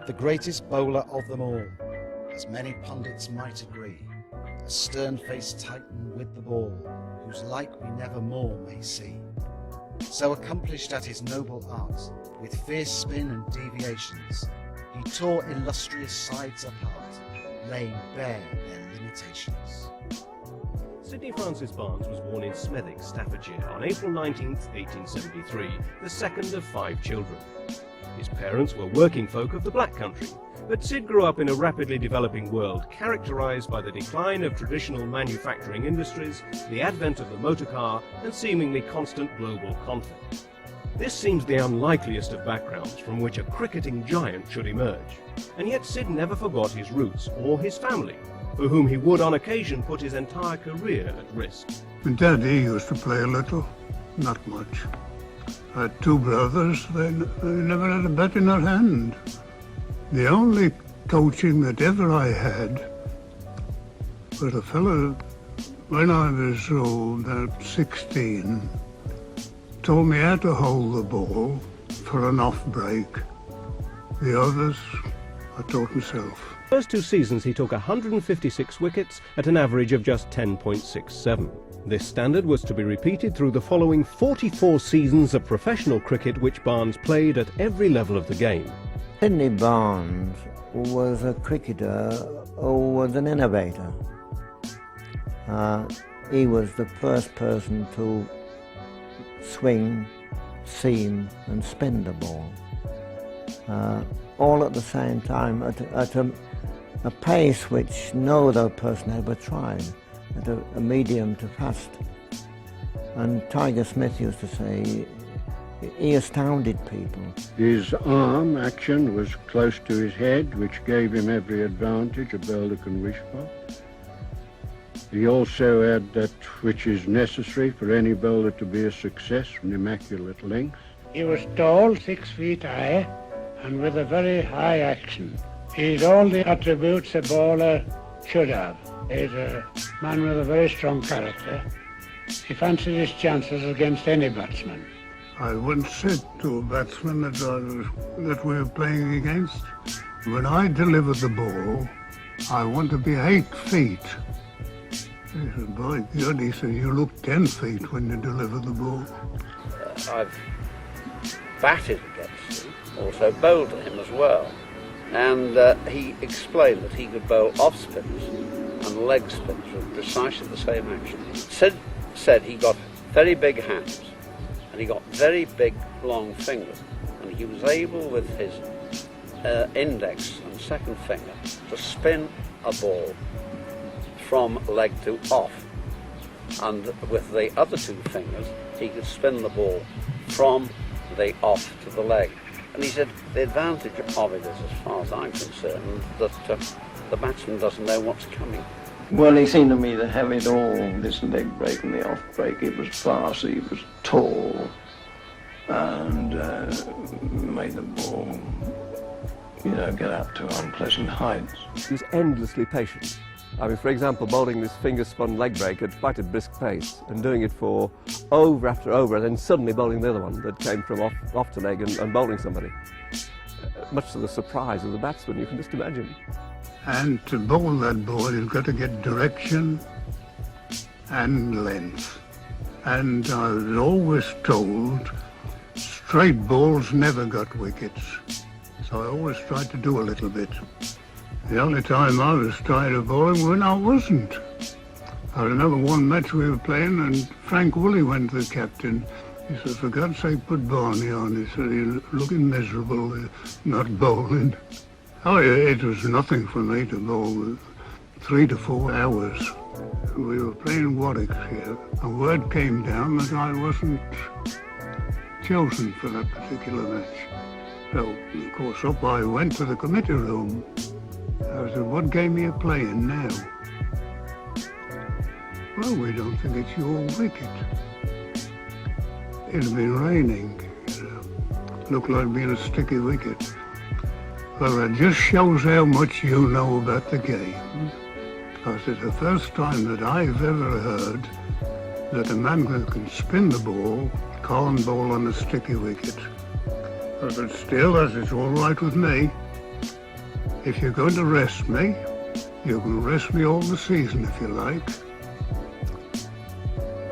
The greatest bowler of them all, as many pundits might agree, a stern-faced titan with the ball, whose like we never more may see. So accomplished at his noble art, with fierce spin and deviations, he tore illustrious sides apart, laying bare their limitations. Sidney Francis Barnes was born in Smethwick, Staffordshire on April 19, 1873, the second of 5 children. His parents were working folk of the Black Country, but Sid grew up in a rapidly developing world characterised by the decline of traditional manufacturing industries, the advent of the motor car, and seemingly constant global conflict. This seems the unlikeliest of backgrounds from which a cricketing giant should emerge, and yet Sid never forgot his roots or his family, for whom he would on occasion put his entire career at risk. Daddy used to play a little, not much. I had 2 brothers, they never had a bat in their hand. The only coaching that ever I had was a fellow, when I was about 16, told me how to hold the ball for an off break. The others, I taught myself. First 2 seasons he took 156 wickets at an average of just 10.67. This standard was to be repeated through the following 44 seasons of professional cricket which Barnes played at every level of the game. Sidney Barnes was a cricketer who was an innovator. He was the first person to swing, seam and spin the ball, all at the same time at a pace which no other person ever tried, at a medium to fast. And Tiger Smith used to say he astounded people. His arm action was close to his head, which gave him every advantage a bowler can wish for. He also had that which is necessary for any bowler to be a success, an immaculate length. He was tall, 6 feet high, and with a very high action. He's all the attributes a bowler should have. He's a man with a very strong character. He fancied his chances against any batsman. I once said to a batsman that we were playing against, when I deliver the ball, I want to be 8 feet. He said, by God, he said, you look 10 feet when you deliver the ball. I've batted against him, also bowled at him as well. And he explained that he could bowl off spins and leg spins with precisely the same action. Sid said he got very big hands and he got very big long fingers, and he was able with his index and second finger to spin a ball from leg to off, and with the other 2 fingers he could spin the ball from the off to the leg. And he said the advantage of it is, as far as I'm concerned, that the batsman doesn't know what's coming. Well, he seemed to me to have it all, this leg break and the off break. It was fast, he was tall, and made the ball, get up to unpleasant heights. He was endlessly patient. I mean, for example, bowling this finger-spun leg break at quite a brisk pace and doing it for over after over, and then suddenly bowling the other one that came from off to leg and bowling somebody. Much to the surprise of the batsman, you can just imagine. And to bowl that ball, you've got to get direction and length. And I was always told straight balls never got wickets. So I always tried to do a little bit. The only time I was tired of bowling when I wasn't. I remember one match we were playing and Frank Woolley went to the captain. He said, for God's sake, put Barney on. He said, you're looking miserable, not bowling. Oh yeah, it was nothing for me to bowl 3 to 4 hours. We were playing Warwickshire. A word came down that I wasn't chosen for that particular match. So, of course, up I went to the committee room. I said, what game are you playing now? Well, we don't think it's your wicket. It had been raining. Looked like being a sticky wicket. Well, that just shows how much you know about the game. Because it's the first time that I've ever heard that a man who can spin the ball can't bowl on a sticky wicket. But still, as it's all right with me. if you're going to rest me, you can rest me all the season if you like.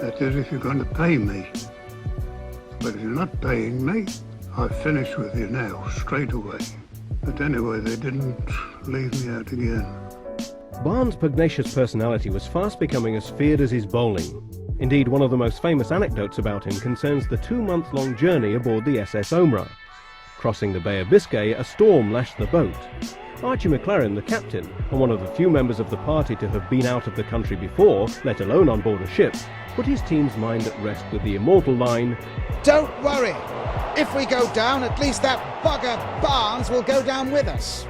That is, if you're going to pay me. But if you're not paying me, I finish with you now, straight away. But anyway, they didn't leave me out again. Barnes' pugnacious personality was fast becoming as feared as his bowling. Indeed, one of the most famous anecdotes about him concerns the 2-month-long journey aboard the SS Omra. Crossing the Bay of Biscay, a storm lashed the boat. Archie McLaren, the captain, and one of the few members of the party to have been out of the country before, let alone on board a ship, put his team's mind at rest with the immortal line, Don't worry. If we go down, at least that bugger Barnes will go down with us.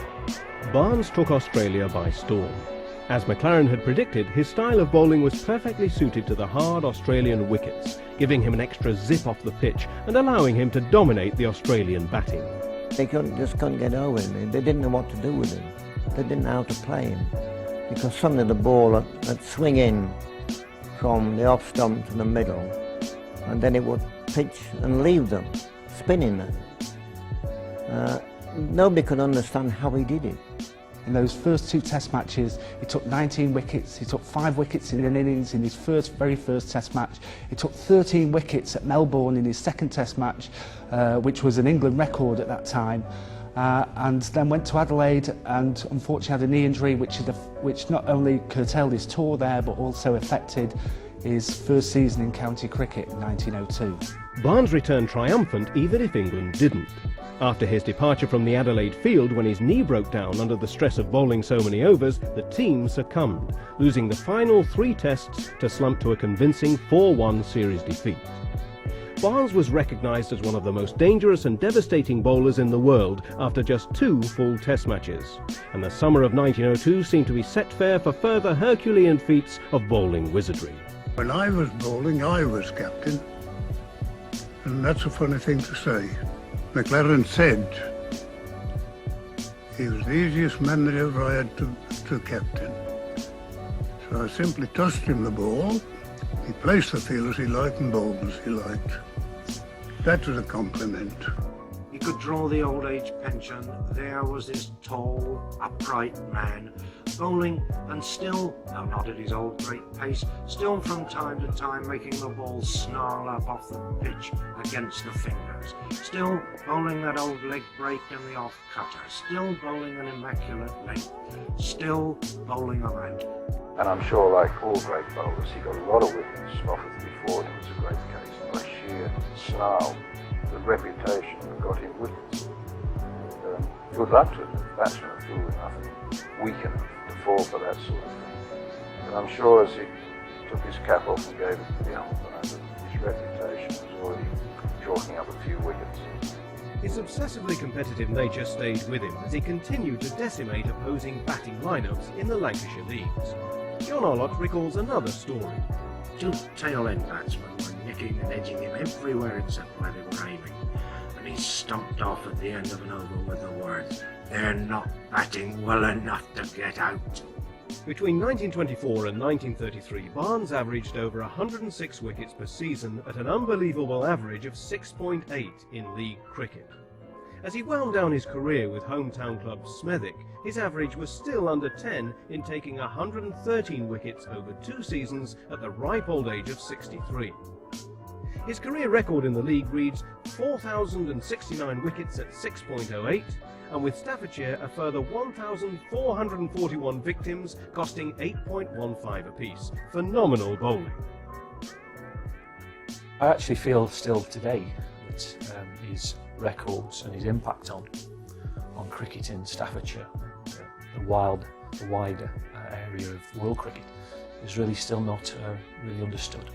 Barnes took Australia by storm. As McLaren had predicted, his style of bowling was perfectly suited to the hard Australian wickets, giving him an extra zip off the pitch and allowing him to dominate the Australian batting. They just couldn't get over him. They didn't know what to do with him. They didn't know how to play him. Because suddenly the ball would swing in from the off stump to the middle, and then it would pitch and leave them, spinning them. Nobody could understand how he did it. In those first 2 test matches, he took 19 wickets, he took 5 wickets in an innings in his very first test match. He took 13 wickets at Melbourne in his second test match, which was an England record at that time. And then went to Adelaide and unfortunately had a knee injury which not only curtailed his tour there but also affected his first season in county cricket in 1902. Barnes returned triumphant even if England didn't. After his departure from the Adelaide field when his knee broke down under the stress of bowling so many overs, the team succumbed, losing the final 3 tests to slump to a convincing 4-1 series defeat. Barnes was recognised as one of the most dangerous and devastating bowlers in the world after just 2 full test matches, and the summer of 1902 seemed to be set fair for further Herculean feats of bowling wizardry. When I was bowling, I was captain. And that's a funny thing to say. McLaren said he was the easiest man that ever I had to captain. So I simply tossed him the ball. He placed the field as he liked and bowled as he liked. That was a compliment. He could draw the old age pension. There was this tall, upright man, bowling and still, though not at his old great pace, still from time to time making the ball snarl up off the pitch against the fingers, still bowling that old leg break and the off cutter, still bowling an immaculate length, still bowling a out. And I'm sure, like all great bowlers, he got a lot of wickets off of before it was a great case. By sheer snarl, the reputation got him wickets. Good luck to the batsmen are fool enough, weak enough to fall for that sort of thing. And I'm sure as he took his cap off and gave it to the umpire, his reputation was already chalking up a few wickets. His obsessively competitive nature stayed with him as he continued to decimate opposing batting lineups in the Lancashire Leagues. John Arlott recalls another story. 2 tail-end batsmen were nicking and edging him everywhere except where they were aiming, and he stumped off at the end of an over with the words, "They're not batting well enough to get out." Between 1924 and 1933, Barnes averaged over 106 wickets per season at an unbelievable average of 6.8 in league cricket. As he wound down his career with hometown club Smethwick, his average was still under 10 in taking 113 wickets over 2 seasons at the ripe old age of 63. His career record in the league reads 4,069 wickets at 6.08, and with Staffordshire a further 1,441 victims costing 8.15 apiece. Phenomenal bowling. I actually feel still today that his records and his impact on cricket in Staffordshire, the wider area of world cricket, is really still not really understood.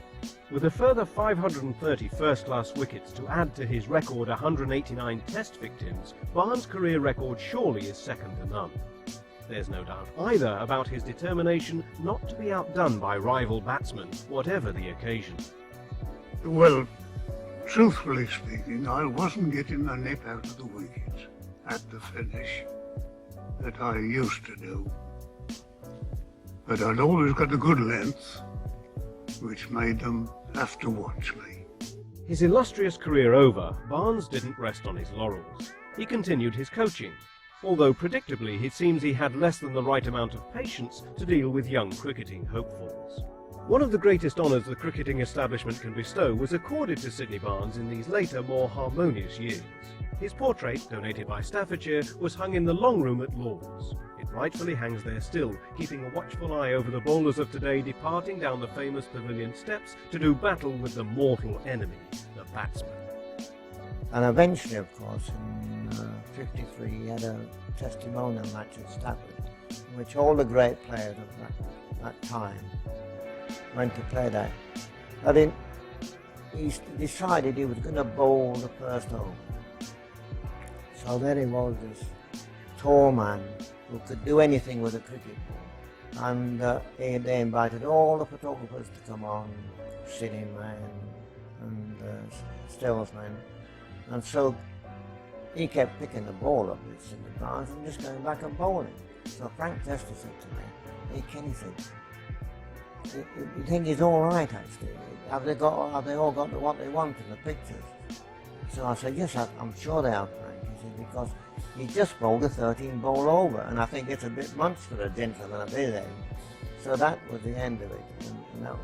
With a further 530 first-class wickets to add to his record 189 test victims, Barnes' career record surely is second to none. There's no doubt either about his determination not to be outdone by rival batsmen, whatever the occasion. Well, truthfully speaking, I wasn't getting the nip out of the wickets at the finish that I used to do. But I'd always got a good length, which made them have to watch me. His illustrious career over, Barnes didn't rest on his laurels. He continued his coaching. although predictably it seems he had less than the right amount of patience to deal with young cricketing hopefuls. One of the greatest honours the cricketing establishment can bestow was accorded to Sydney Barnes in these later, more harmonious years. His portrait, donated by Staffordshire, was hung in the Long Room at Lord's. It rightfully hangs there still, keeping a watchful eye over the bowlers of today departing down the famous pavilion steps to do battle with the mortal enemy, the batsman. And eventually, of course, in '53, he had a testimonial match at Stafford, in which all the great players of that time went to play that. But he decided he was going to bowl the first over. So there he was, this tall man who could do anything with a cricket ball. And they invited all the photographers to come on, sitting men and stills men. And so he kept picking the ball up with Sydney Barnes and just going back and bowling. So Frank Tester said to me, "Hey Kenny, you think he's all right actually? Have they all got what they want in the pictures?" So I said, "Yes, I'm sure they are, Frank." He said, "Because he just bowled a 13-ball over, and I think it's a bit much for a gentleman at his age." So that was the end of it,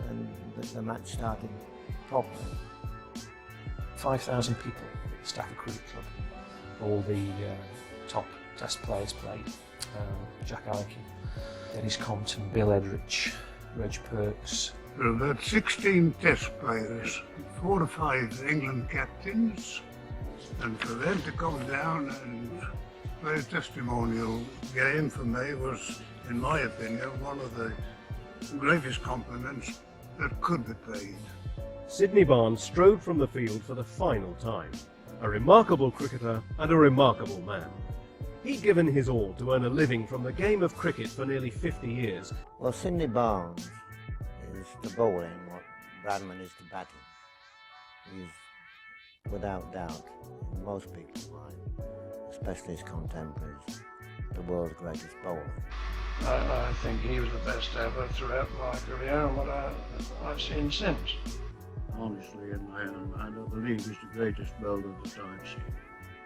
and the match started properly. 5,000 people at the Stafford Cricket Club. All the top test players played. Jack Alec, Dennis Compton, Bill Edrich, Reg Perks. There were about 16 test players, 4 or 5 England captains, and for them to come down and play a testimonial game for me was, in my opinion, one of the greatest compliments that could be paid. Sydney Barnes strode from the field for the final time. A remarkable cricketer and a remarkable man. He'd given his all to earn a living from the game of cricket for nearly 50 years. Well, Sydney Barnes is to bowling what Bradman is to batting. He's, without doubt, in most people's mind, especially his contemporaries, the world's greatest bowler. I think he was the best ever throughout my career and what I've seen since. Honestly, in my own mind, I believe he's the greatest bowler that I've seen.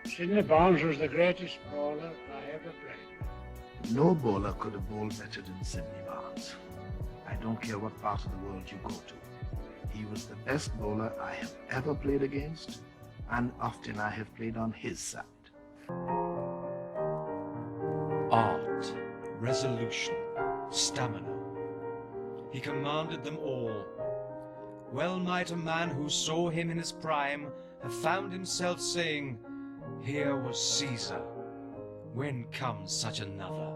Sydney Barnes was the greatest bowler I ever played. No bowler could have bowled better than Sydney Barnes. I don't care what part of the world you go to. He was the best bowler I have ever played against, and often I have played on his side. Art, resolution, stamina. He commanded them all. Well might a man who saw him in his prime have found himself saying, "Here was Caesar, when comes such another?"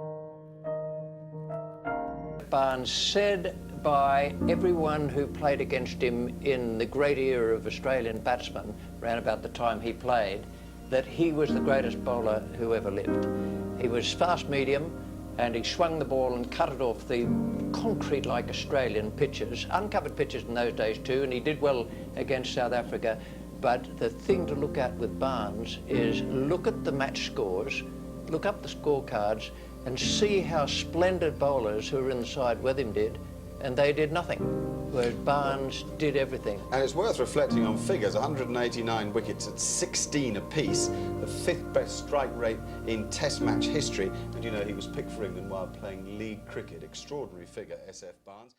Barnes said by everyone who played against him in the great era of Australian batsmen, around about the time he played, that he was the greatest bowler who ever lived. He was fast medium, and he swung the ball and cut it off the concrete-like Australian pitches, uncovered pitches in those days too, and he did well against South Africa. But the thing to look at with Barnes is look at the match scores, look up the scorecards, and see how splendid bowlers who were in the side with him did, and they did nothing, whereas Barnes did everything. And it's worth reflecting on figures: 189 wickets at 16 apiece, the 5th best strike rate in Test match history. And you know, he was picked for England while playing league cricket. Extraordinary figure, SF Barnes.